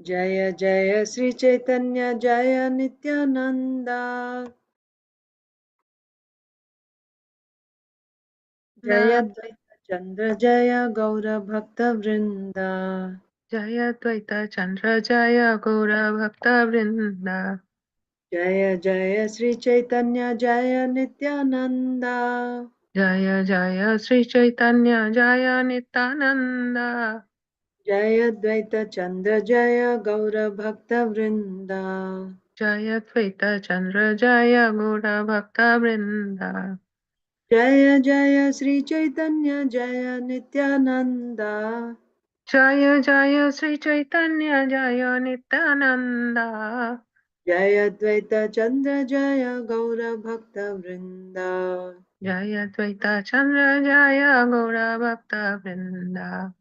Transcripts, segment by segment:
Jaya Jaya Sri Chaitanya Jaya Nityananda Jaya Dvaita Chandra Jaya Gaura Bhakta Vrinda Jaya Dvaita Chandra Jaya Gaura Bhakta Vrinda. Jaya Jaya Sri Chaitanya Jaya Nityananda Jaya Jaya Sri Chaitanya Jaya Nityananda. Jaya Dvaita Chandra Jaya Gaura Bhakta Vrinda Jaya Dvaita Chandra Jaya Gaura Bhakta Vrinda. Jaya Jaya Sri Chaitanya Jaya Nityananda Jaya Jaya Sri Chaitanya Jaya Nityananda. Jaya Dvaita Chandra Jaya Gaura Bhakta Vrinda Jaya Dvaita Chandra Jaya Gaura Bhakta Vrinda.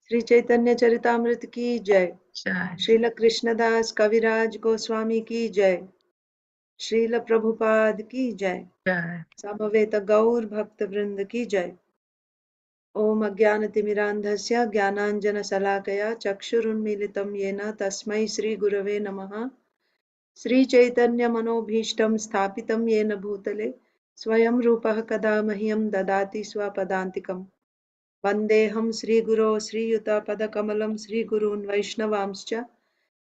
Shri Chaitanya Charitamrita की जय। Jai Srila Krishnadas कविराज गोस्वामी की जय। श्रील प्रभुपाद की जय। Jai. समवेत गौर भक्त वृंद की जय। ओम अज्ञानतिमिरान्धस्य ज्ञानाञ्जनशलाकया चक्षुरुन्मीलितं येन तस्मै श्रीगुरवे नमः। श्रीचैतन्यमनोभीष्टं स्थापितं येन भूतले स्वयं रूपः कदा मह्यं ददाति स्वपदान्तिकम्। वन्देऽहं श्रीगुरो श्रीयुतपदकमलं श्रीगुरून् वैष्णवांश्च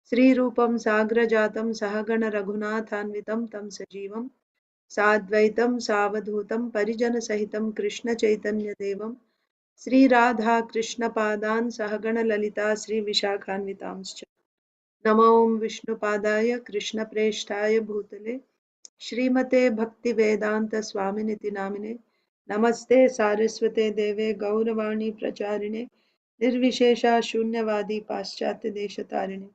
श्रीरूपं साग्रजातं सहगण रघुनाथान्वितं तं सजीवं साद्वैतं सावधूतं परिजनसहितं कृष्णचैतन्यदेवं श्रीराधा कृष्णपादान् सहगण ललिता श्रीविशाखान्वितांश्च नमो विष्णुपादाय कृष्णप्रेष्ठाय भूतले श्रीमते भक्तिवेदांत स्वामिनिति नामिने नमस्ते सारस्वते देवे गौरवाणी प्रचारिणे निर्विशेषा शून्यवादी पाश्चात्य देशतारिणे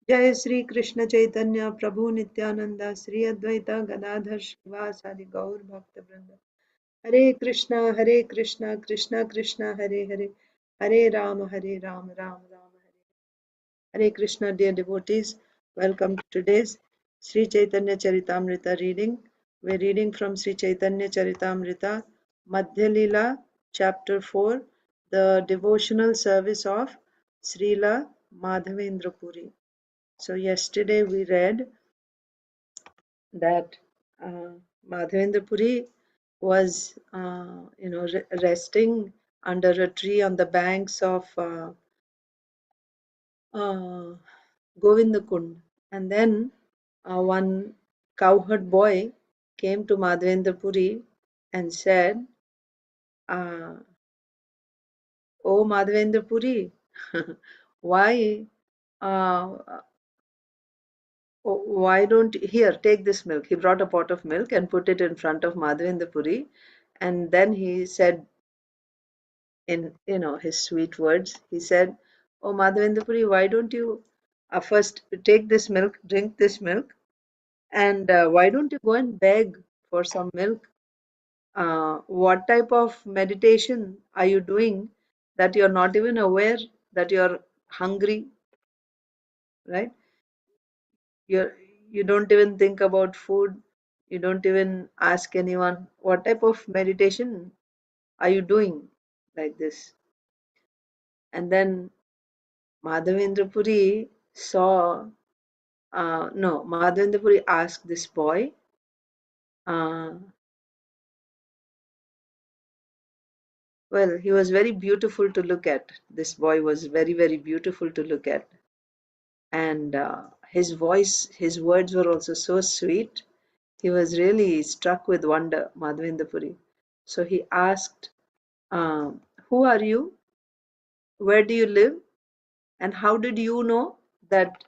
जय श्री कृष्ण चैतन्य प्रभु नित्यानंद श्री अद्वैत गदाधर श्रीवासादि गौर भक्त वृंद हरे कृष्णा कृष्णा कृष्णा हरे राम राम राम हरे Hare Krishna, dear devotees. Welcome to today's Sri Chaitanya Charitamrita reading. We're reading from Sri Chaitanya Charitamrita, Madhya Lila, chapter 4, the devotional service of Srila Madhavendra Puri. So, yesterday we read that uh, Madhavendra Puri was, resting under a tree on the banks of uh, Govindakund. And then one cowherd boy came to Madhavendra Puri and said, uh, "Oh Madhavendra Puri, why, uh, why don't here take this milk?" He brought a pot of milk and put it in front of Madhavendra Puri, and then he said, in his sweet words, he said, "Oh Madhavendra Puri, why don't you first take this milk, drink this milk, and why don't you go and beg for some milk? What type of meditation are you doing that you're not even aware that you're hungry, right? You're you don't even think about food, you don't even ask anyone. What type of meditation are you doing like this?" And then Madhavendra Puri saw, no, Madhavendra Puri asked this boy, uh, well, he was very beautiful to look at. This boy was very, very beautiful to look at. And his voice, his words were also so sweet. He was really struck with wonder, Madhavendra Puri. So he asked, "Who are you? Where do you live? And how did you know that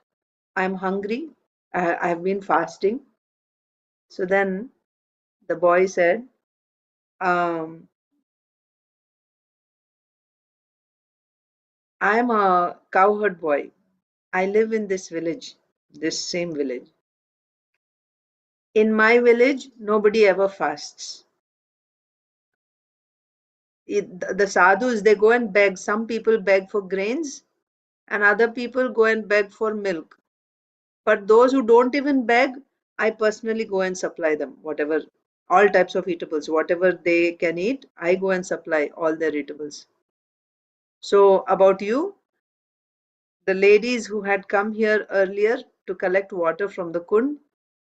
I'm hungry? I've been fasting." So then the boy said, um, "I'm a cowherd boy. I live in this village, this same village. In my village, nobody ever fasts. The sadhus, they go and beg. Some people beg for grains, and other people go and beg for milk. But those who don't even beg, I personally go and supply them whatever, all types of eatables, whatever they can eat, I go and supply all their eatables. So, about you, The ladies who had come here earlier to collect water from the kund,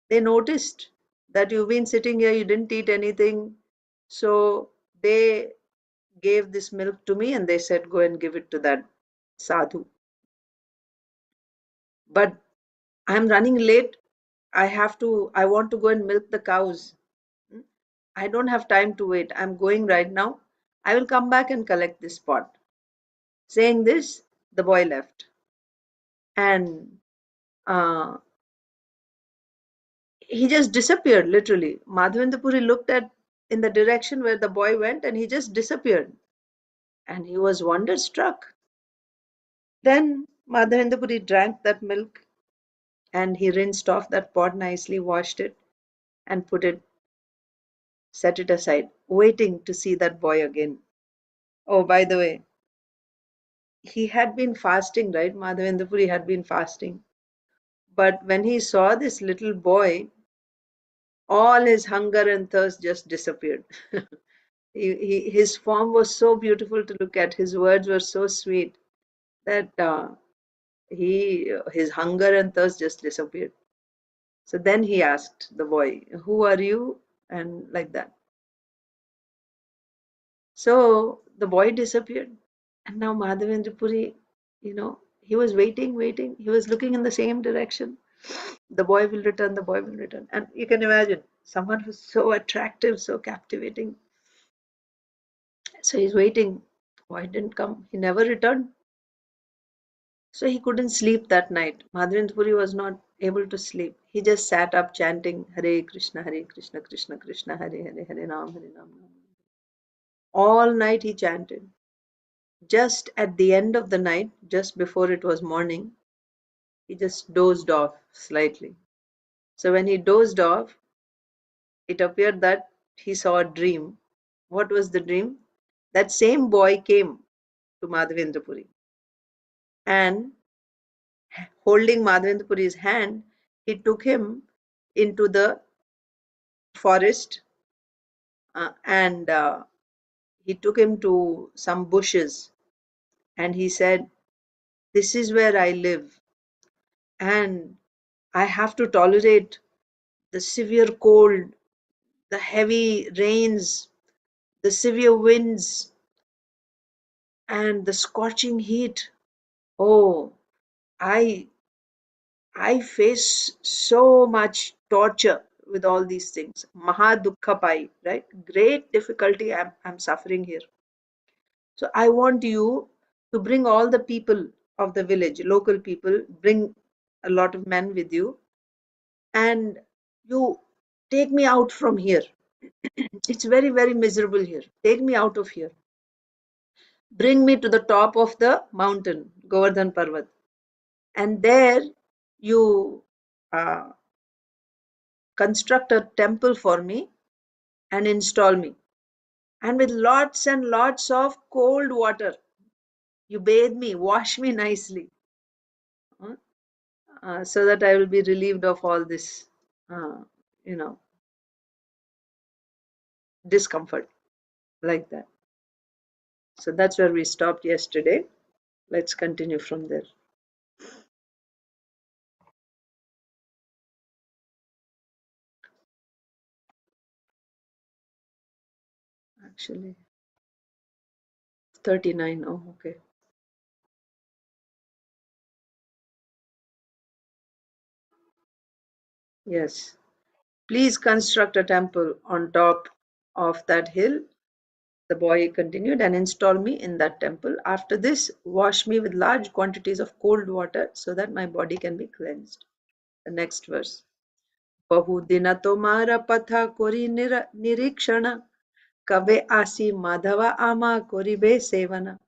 they noticed that you've been sitting here, you didn't eat anything. So they gave this milk to me and they said, go and give it to that sadhu. But I'm running late. I want to go and milk the cows. Hmm? I don't have time to wait. I'm going right now. I will come back and collect this pot. Saying this, the boy left. And uh, he just disappeared, literally. Madhavendra Puri looked at in the direction where the boy went and he just disappeared. And he was wonderstruck. Then Madhavendra Puri drank that milk and he rinsed off that pot nicely, washed it, and set it aside, waiting to see that boy again. Oh, by the way, he had been fasting, right? Madhavendra Puri had been fasting. But when he saw this little boy, all his hunger and thirst just disappeared. His form was so beautiful to look at. His words were so sweet that his hunger and thirst just disappeared. So then he asked the boy, "Who are you?" and like that. So the boy disappeared, and now Madhavendra Puri, he was waiting, waiting. He was looking in the same direction. The boy will return. The boy will return, and you can imagine someone who's so attractive, so captivating. So he's waiting. Why didn't come? He never returned. So he couldn't sleep that night. Madhavendra Puri was not able to sleep. He just sat up chanting Hare Krishna, Krishna Krishna, Hare Hare, Hare Ram, Hare Ram. All night he chanted. Just at the end of the night, just before it was morning, he just dozed off slightly. So when he dozed off, it appeared that he saw a dream. What was the dream? That same boy came to Madhavendra Puri and holding Madhavendra Puri's hand, he took him into the forest and he took him to some bushes and he said, "This is where I live and I have to tolerate the severe cold, the heavy rains, the severe winds, and the scorching heat. Oh, I I face so much torture with all these things. Maha dukkha pai, right? Great difficulty I'm suffering here. So I want you to bring all the people of the village, local people, bring a lot of men with you, and you take me out from here. It's very, very miserable here. Take me out of here. Bring me to the top of the mountain, Govardhan Parvat. And there you uh, construct a temple for me and install me. And with lots and lots of cold water, you bathe me, wash me nicely, uh, so that I will be relieved of all this, uh, you know, discomfort like that. So that's where we stopped yesterday. Let's continue from there. Actually, 39. Oh, okay. Yes. Please construct a temple on top of that hill, the boy continued, and install me in that temple. After this, wash me with large quantities of cold water so that my body can be cleansed. The next verse. बहुदिन तुम्हारा पथा कोरी निरीक्षण कवे आसी माधवा आमा कोरिबे सेवना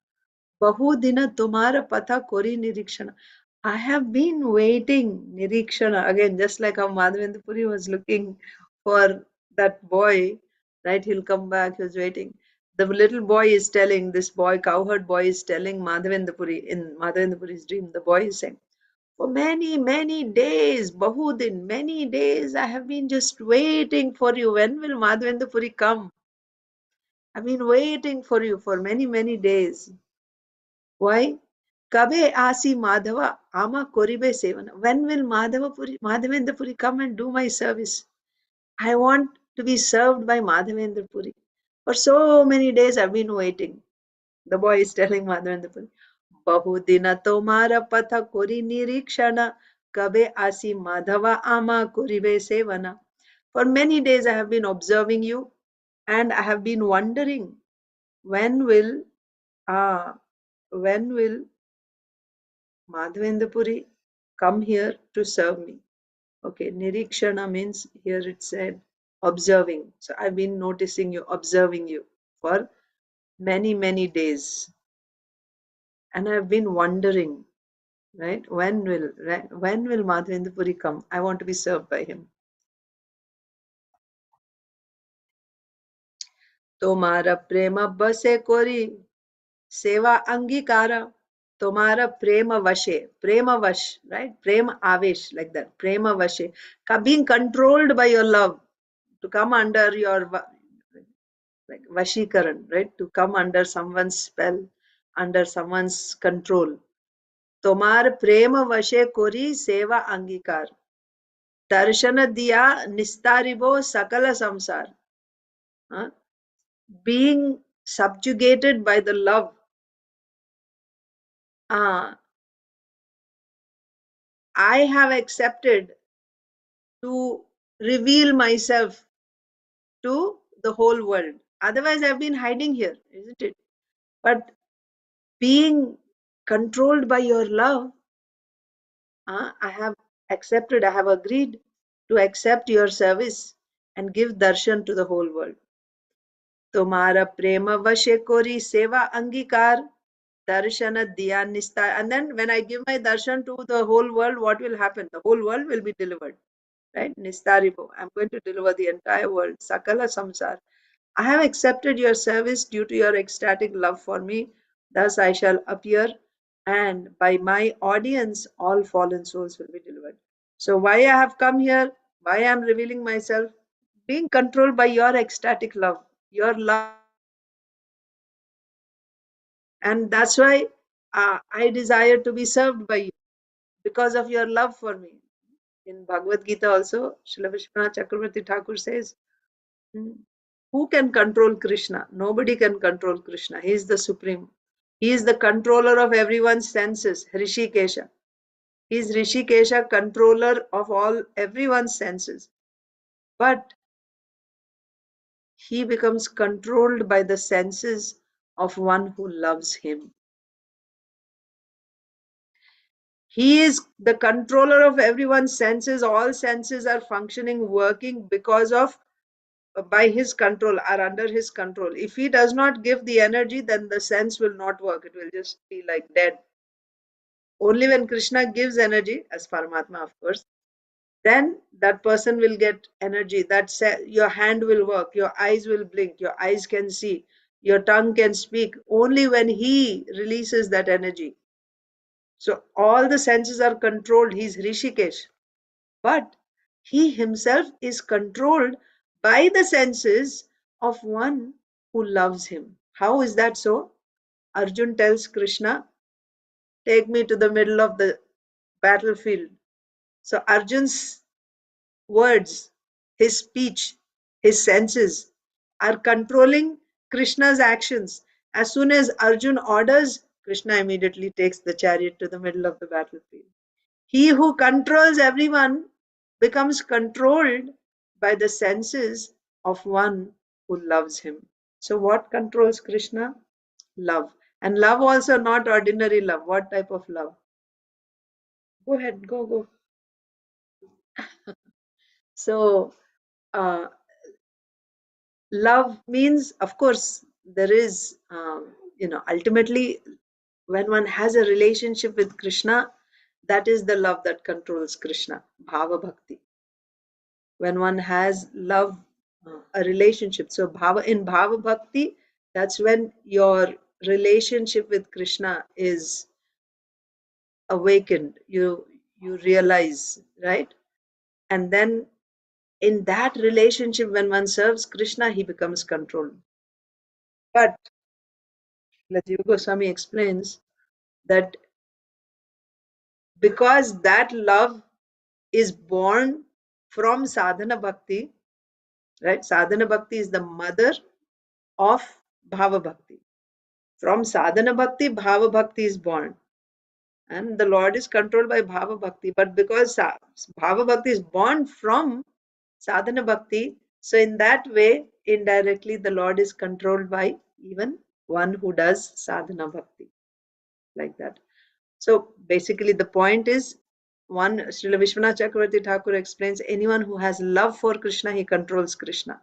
बहुदिन तुम्हारा पथा कोरी निरीक्षण. I have been waiting, Nirikshana, again, just like how Madhavendra Puri was looking for that boy, right? He'll come back, he was waiting. The little boy is telling, this boy, cowherd boy is telling Madhavendra Puri, in Madhavendra Puri's dream, the boy is saying, for many, many days, Bahudin, many days, I have been just waiting for you. When will Madhavendra Puri come? I've been waiting for you for many, many days. Why? Kabe asi Madhava ama koribe sevana. When will Madhavendra Puri come and do my service? I want to be served by Madhavendra Puri. For so many days I've been waiting. The boy is telling Madhavendra Puri, Bahudina tomara patha kori nirikshana kabe asi Madhava ama koribe sevana. For many days I have been observing you and I have been wondering when will ah when will Madhavendra Puri come here to serve me. Okay, Nirikshana means here it said observing. So I've been noticing you, observing you for many, many days. And I've been wondering, right? When will Madhavendra Puri come? I want to be served by him. Tomara prema base kori seva angikara. Tomara prema vash, right? Prema avesh, like that. Prema vashe. Being controlled by your love to come under your like vashikaran, right? To come under someone's spell, under someone's control. Tomar prema vashe kori seva angikar. Darshana diya nistaribo sakala samsar. Huh? Being subjugated by the love. Uh, I have accepted to reveal myself to the whole world. Otherwise, I've been hiding here, isn't it? But being controlled by your love, I have accepted, I have agreed to accept your service and give darshan to the whole world. Tomara prema vashe kori seva angikar darshana diya nista. And then when I give my darshan to the whole world, what will happen? The whole world will be delivered. Right? Nistaribo. I'm going to deliver the entire world. Sakala samsar. I have accepted your service due to your ecstatic love for me. Thus I shall appear, and by my audience, all fallen souls will be delivered. So, why I have come here, why I am revealing myself, being controlled by your ecstatic love. Your love is controlling me. And that's why I desire to be served by you because of your love for me. In Bhagavad Gita also, Srila Vishwanath Chakravarti Thakur says, who can control Krishna? Nobody can control Krishna. He is the supreme. He is the controller of everyone's senses, Rishikesha. He is Rishikesha, controller of all everyone's senses. But he becomes controlled by the senses of one who loves him. He is the controller of everyone's senses. All senses are functioning, working because of by his control, are under his control. If he does not give the energy, then the sense will not work. It will just be like dead. Only when Krishna gives energy, as Paramatma, of course, then that person will get energy. Your hand will work, your eyes will blink, your eyes can see, your tongue can speak. Only when he releases that energy. So all the senses are controlled. He's Rishikesh. But he himself is controlled by the senses of one who loves him. How is that so? Arjun tells Krishna, take me to the middle of the battlefield. So Arjun's words, his speech, his senses are controlling Krishna's actions. As soon as Arjun orders, Krishna immediately takes the chariot to the middle of the battlefield. He who controls everyone becomes controlled by the senses of one who loves him. So, what controls Krishna? Love. And love also not ordinary love. What type of love? Go ahead, go. So, uh, love means, of course, there is, ultimately, when one has a relationship with Krishna, that is the love that controls Krishna, Bhava Bhakti. When one has love, a relationship. So in Bhava Bhakti, that's when your relationship with Krishna is awakened. You realize, right? And then in that relationship, when one serves Krishna, he becomes controlled. But Jiva Goswami explains that because that love is born from sadhana bhakti, right? Sadhana bhakti is the mother of bhava bhakti. From sadhana bhakti, bhava bhakti is born. And the Lord is controlled by bhava bhakti. But because bhava bhakti is born from sadhana bhakti, so in that way, indirectly, the Lord is controlled by even one who does sadhana bhakti, like that. So basically, the point is one, Srila Vishwanath Chakravarti Thakur explains, anyone who has love for Krishna, he controls Krishna.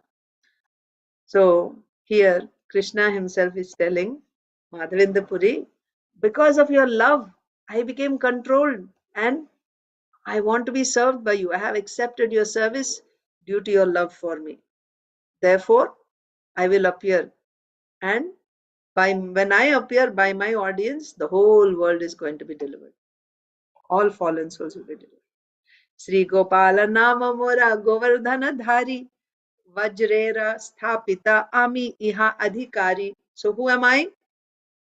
So here, Krishna himself is telling Madhavendra Puri, because of your love, I became controlled and I want to be served by you. I have accepted your service due to your love for me. Therefore, I will appear. And when I appear by my audience, the whole world is going to be delivered. All fallen souls will be delivered. Sri Gopala Nama Mora Govardhana Dhari Vajrera Sthapita Ami Iha Adhikari. So who am I?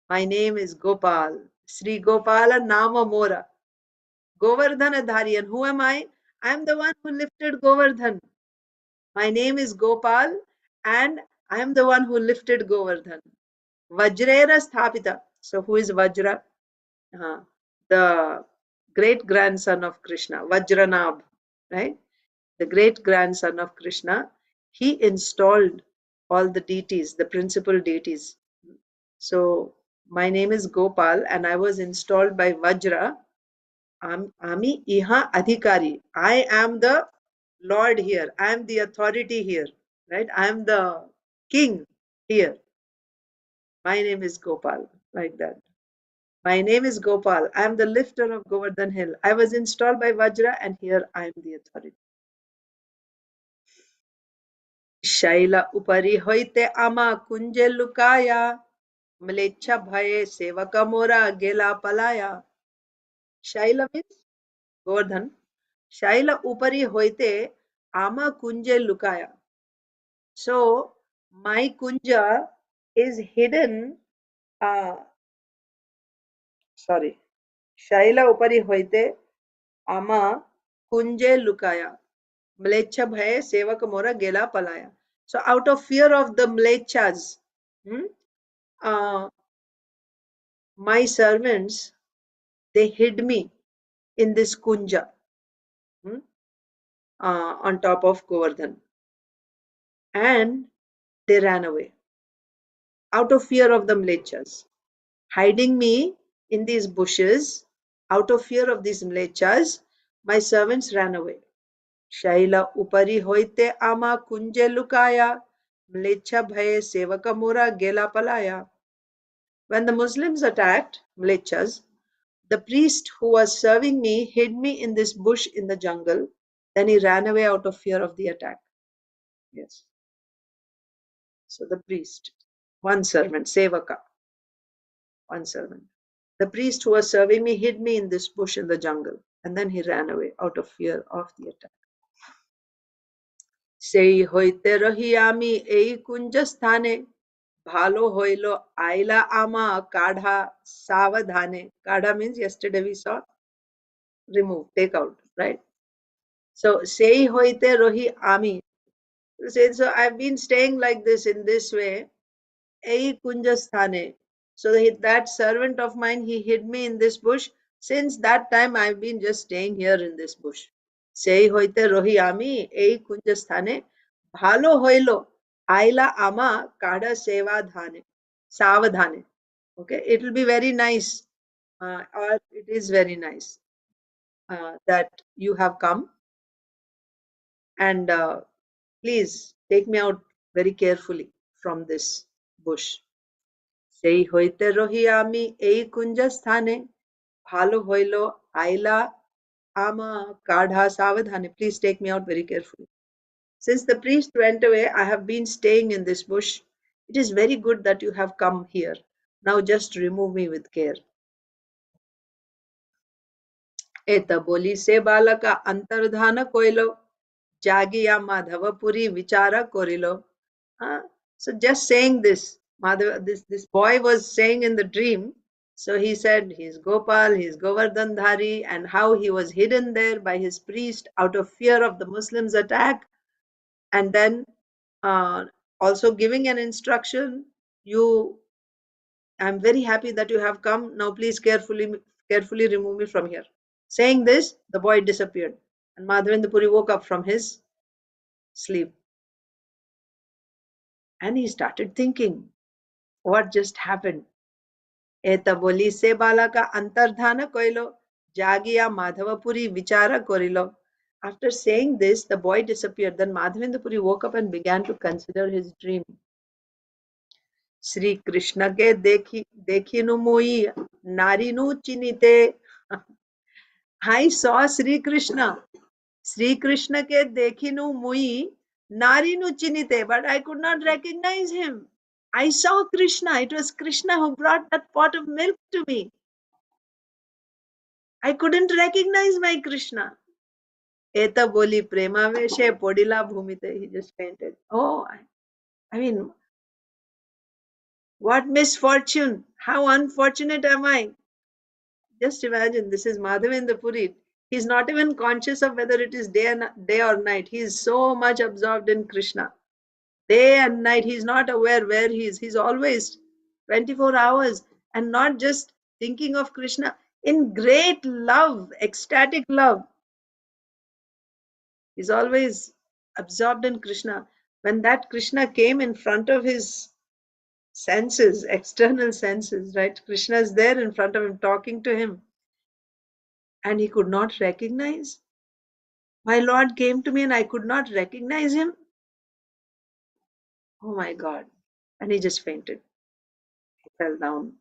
My name is Gopal. Sri Gopala Nama Mora Govardhana Dhari. And who am I? I am the one who lifted Govardhan. My name is Gopal and I am the one who lifted Govardhan. Vajrera Sthapita. So who is Vajra? The great grandson of Krishna, Vajranabh, right? The great grandson of Krishna. He installed all the deities, the principal deities. So my name is Gopal and I was installed by Vajra. Ami Iha Adhikari. I am the Lord here. I am the authority here, right? I am the king here. My name is Gopal, like that. My name is Gopal. I am the lifter of Govardhan Hill. I was installed by Vajra and here I am the authority. Shaila upari hoite ama kunje lukaya. Mlecha bhaye sevaka mora gela palaya. Shaila means Govardhan. Shaila upari hoite ama kunje lukaya. So my kunja is hidden. Sorry. Shaila upari hoite ama kunje lukaya. Mlecha bhaye sevak mora gela palaya. So out of fear of the mlechas, uh, my servants, they hid me in this kunja hmm, on top of Govardhan. And they ran away out of fear of the mlechas. Hiding me in these bushes, out of fear of these mlechas, my servants ran away. Shaila upari hoite ama kunje lukaya, mlecha bhaye sevaka mora gela palaya. When the Muslims attacked mlechas, the priest who was serving me hid me in this bush in the jungle. Then he ran away out of fear of the attack. Yes. So the priest, one servant, sevaka, one servant. The priest who was serving me hid me in this bush in the jungle. And then he ran away out of fear of the attack. সেই হইতে রহি আমি এই কুঞ্জস্থানে ভালো হইল আইলা আমা কাঢ়া সাবধানে. Kadha means yesterday we saw remove, take out, right? So sei hoite rohi ami. So I've been staying like this in this way. Ei kunjasthane. So that servant of mine, he hid me in this bush. Since that time I've been just staying here in this bush. Sei hoite rohi ami ei kunjasthane bhalo hoilo aila ama kada seva dhane savadhane. Okay, it will be very nice, or it is very nice that you have come, and please take me out very carefully from this bush. সেই হইতে রহি আমি এই কুঞ্জস্থানে ভালো হইল আইলা ama kadha savadhane. Please take me out very carefully. Since the priest went away, I have been staying in this bush. It is very good that you have come here. Now just remove me with care. Eta boli se balaka antardhana koilo jagiya madhavapuri vichara korilo. So just saying this, Madhava, this boy was saying in the dream, So he said he's Gopal, he's Govardhandhari, and how he was hidden there by his priest out of fear of the Muslims' attack. And then uh, also giving an instruction, you, I'm very happy that you have come. Now please carefully remove me from here. Saying this, the boy disappeared. And Madhavendra Puri woke up from his sleep. And he started thinking, what just happened? Eta boli se balaka antardhana koilo, jagiya Madhavapuri vichara korilo. After saying this, the boy disappeared. Then Madhavendra Puri woke up and began to consider his dream. Sri Krishna ke dekhinu mui narinu chinite. I saw Sri Krishna. Sri Krishna ke dekhinu mui narinu chinite, but I could not recognize him. I saw Krishna. It was Krishna who brought that pot of milk to me. I couldn't recognize my Krishna. Eta boli prema veshe podila bhumite. He just fainted. Oh, I mean, what misfortune. How unfortunate am I? Just imagine, this is Madhavendra Puri. He's not even conscious of whether it is day or night. He is so much absorbed in Krishna. Day and night, he's not aware where he is. He's always 24 hours and not just thinking of Krishna. In great love, ecstatic love, he's always absorbed in Krishna. When that Krishna came in front of his senses, external senses, right? Krishna is there in front of him, talking to him, and he could not recognize. My Lord came to me and I could not recognize him. Oh my God. And he just fainted. He fell down.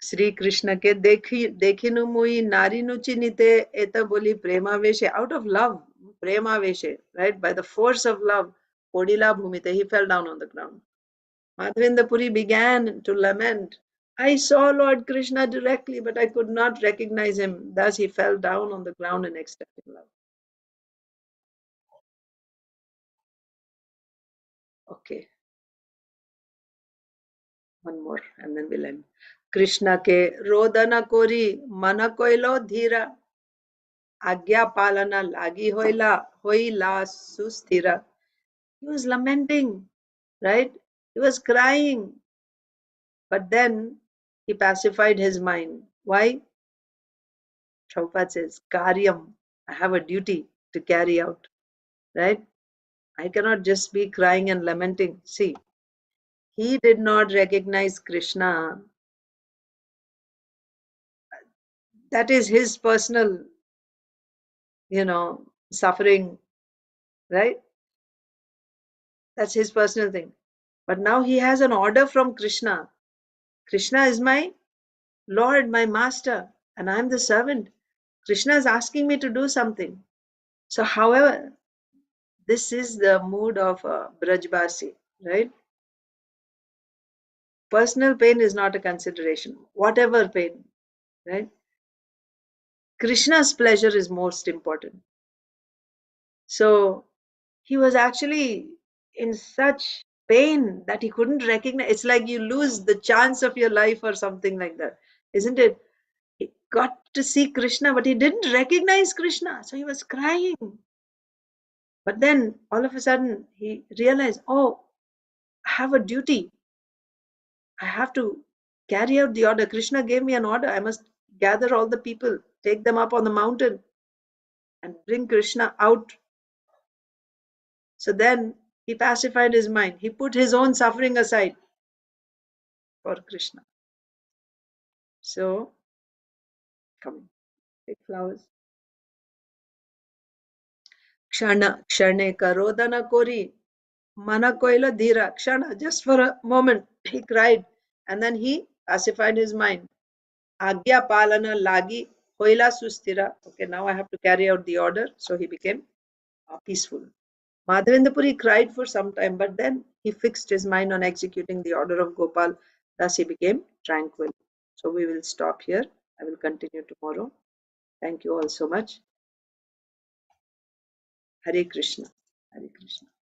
Sri Krishna ke dekhinu mui narinu chinite eta boli prema veshe. Out of love, prema veshe, right? By the force of love, podila bhumite. He fell down on the ground. Madhavendra Puri began to lament. I saw Lord Krishna directly, but I could not recognize him. Thus he fell down on the ground in ecstatic love. Okay, one more and then we'll end. Krishna ke rodana kori mana koilo dhira agya palana lagi hoila susthira. He was lamenting, right? He was crying, but then he pacified his mind. Why? Prabhupada says, Karyam, I have a duty to carry out, right? I cannot just be crying and lamenting. See, he did not recognize Krishna. That is his personal, suffering, right? That's his personal thing. But now he has an order from Krishna. Krishna is my Lord, my master, and I'm the servant. Krishna is asking me to do something. So, however, this is the mood of Brajbasi, right? Personal pain is not a consideration, whatever pain, right? Krishna's pleasure is most important. So, he was actually in such pain that he couldn't recognize. It's like you lose the chance of your life or something like that, isn't it? He got to see Krishna, but he didn't recognize Krishna, so he was crying. But then all of a sudden he realized, oh, I have a duty. I have to carry out the order. Krishna gave me an order. I must gather all the people, take them up on the mountain, and bring Krishna out. So then he pacified his mind. He put his own suffering aside for Krishna. So, come, take flowers. Kshana, kshane karodana kori, mana koila dhira. Kshana, just for a moment, he cried. And then he pacified his mind. Agya palana lagi hoila sustira. Okay, now I have to carry out the order. So he became peaceful. Madhavendra Puri cried for some time, but then he fixed his mind on executing the order of Gopal. Thus he became tranquil. So we will stop here. I will continue tomorrow. Thank you all so much. Hare Krishna. Hare Krishna.